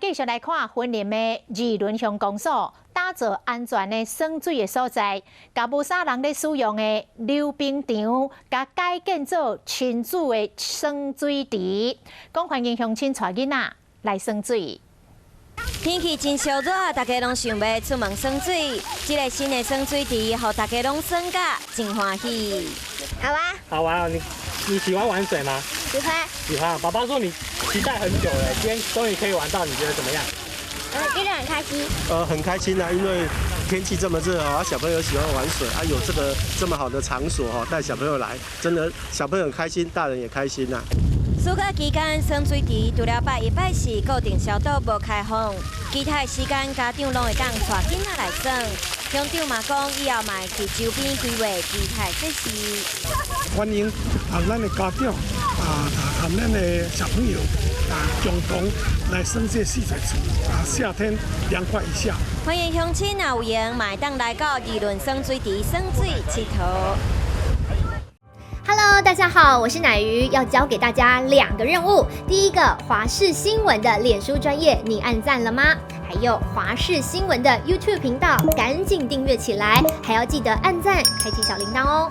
继续来看云林的二仑乡公所，打造安全的耍水的所在，甲无啥人咧使用的溜冰场，甲改建做亲子的耍水池，讲欢迎乡亲带囡仔来耍水。 天气真烧热，大家拢想要出门耍水。这个新的耍水池，让大家拢耍甲真欢喜。好啊，好玩啊！你喜欢玩水吗？喜欢。喜欢啊！爸爸说你期待很久了，今天终于可以玩到，你觉得怎么样？觉得很开心。很开心啊，因为天气这么热啊，小朋友喜欢玩水啊，有这么好的场所哈，带小朋友来，真的小朋友很开心，大人也开心呐。 暑假期间，耍水池除了拜一拜四固定小岛无开放，其他时间家长拢会当带囡仔来耍。乡长嘛讲，以后嘛会去周边规划其他设施。欢迎咱的家长和咱的小朋友共同来耍这戏水池夏天凉快一下。欢迎乡亲有闲，嘛会当来到二仑耍水池耍水佚佗。 Hello， 大家好，我是乃瑜，要教给大家2个任务。第一个，华视新闻的脸书专页，你按赞了吗？还有华视新闻的 YouTube 频道，赶紧订阅起来，还要记得按赞，开启小铃铛哦。